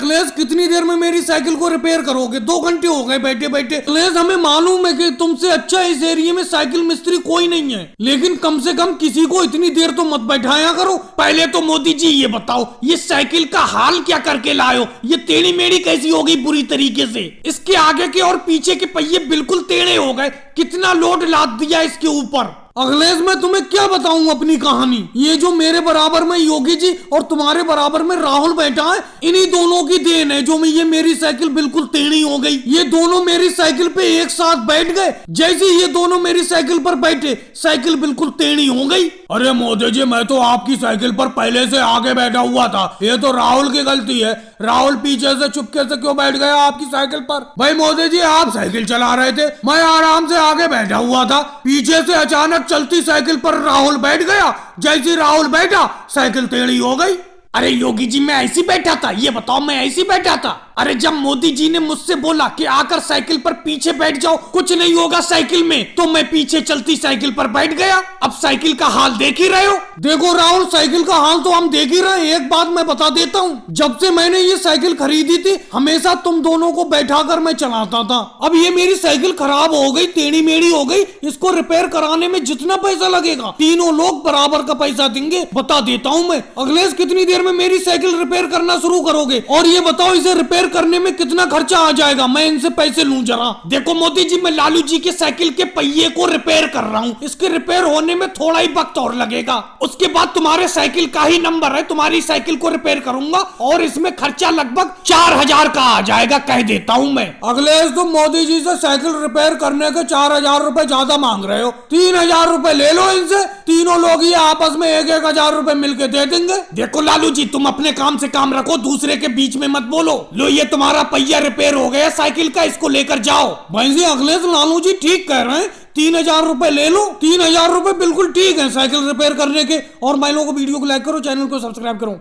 अखिलेश कितनी देर में मेरी साइकिल को रिपेयर करोगे? 2 घंटे हो गए बैठे बैठे। अखिलेश हमें मालूम है कि तुमसे अच्छा इस एरिया में साइकिल मिस्त्री कोई नहीं है, लेकिन कम से कम किसी को इतनी देर तो मत बैठाया करो। पहले तो मोदी जी ये बताओ, ये साइकिल का हाल क्या करके लायो? ये टेढ़ी मेढ़ी कैसी हो गई बुरी तरीके से? इसके आगे के और पीछे के पहिए बिल्कुल टेढ़े हो गए। कितना लोड लाद दिया इसके ऊपर। अखिलेश मैं तुम्हें क्या बताऊं अपनी कहानी। ये जो मेरे बराबर में योगी जी और तुम्हारे बराबर में राहुल बैठा है, इन्हीं दोनों की देन है जो ये मेरी साइकिल बिल्कुल टेढ़ी हो गई। ये दोनों मेरी साइकिल पे एक साथ बैठ गए, जैसे ये दोनों मेरी साइकिल पर बैठे साइकिल बिल्कुल टेढ़ी हो गई। अरे मोदी जी, मैं तो आपकी साइकिल पर पहले से आगे बैठा हुआ था, ये तो राहुल की गलती है। राहुल पीछे से चुपके से क्यों बैठ गया आपकी साइकिल पर? भाई मोदी जी, आप साइकिल चला रहे थे, मैं आराम से आगे बैठा हुआ था, पीछे से अचानक चलती साइकिल पर राहुल बैठ गया। जैसे राहुल बैठा साइकिल टेढ़ी हो गई। अरे योगी जी, मैं ऐसी बैठा था? ये बताओ, मैं ऐसी बैठा था? अरे जब मोदी जी ने मुझसे बोला कि आकर साइकिल पर पीछे बैठ जाओ, कुछ नहीं होगा साइकिल में, तो मैं पीछे चलती साइकिल पर बैठ गया। अब साइकिल का हाल देख ही रहे हो। देखो राहुल, साइकिल का हाल तो हम देख ही रहे हैं। एक बात मैं बता देता हूँ, जब से मैंने ये साइकिल खरीदी थी हमेशा तुम दोनों को बैठाकर मैं चलाता था। अब ये मेरी साइकिल खराब हो गई, टेढ़ी मेढ़ी हो गई, इसको रिपेयर कराने में जितना पैसा लगेगा तीनों लोग बराबर का पैसा देंगे। बता देता हूँ मैं। अखिलेश, कितनी देर में मेरी साइकिल रिपेयर करना शुरू करोगे? और ये बताओ, इसे रिपेयर करने में कितना खर्चा आ जाएगा? मैं इनसे पैसे लूं जरा। देखो मोदी जी, मैं लालू जी के साइकिल के पहिए को रिपेयर कर रहा हूँ, इसके रिपेयर होने में थोड़ा ही वक्त और लगेगा। उसके बाद तुम्हारे साइकिल का ही नंबर है, तुम्हारी साइकिल को रिपेयर करूंगा और इसमें खर्चा लगभग 4000 का आ जाएगा, कह देता हूँ मैं। अखिलेश, तुम मोदी जी से साइकिल रिपेयर करने के 4000 रुपए ज्यादा मांग रहे हो। 3000 रुपए ले लो इनसे, तीनों लोग ये आपस में 1-1000 रुपए मिलके दे देंगे। देखो लालू जी, तुम अपने काम से काम रखो, दूसरे के बीच में मत बोलो। लो, ये तुम्हारा पहिया रिपेयर हो गया साइकिल का, इसको लेकर जाओ। भाई जी, अखिलेश, लालू जी ठीक कह रहे हैं, 3000 रुपए ले लो। 3000 रुपए बिल्कुल ठीक है साइकिल रिपेयर करने के। और भाई लोगों को वीडियो को लाइक करो, चैनल को सब्सक्राइब करो।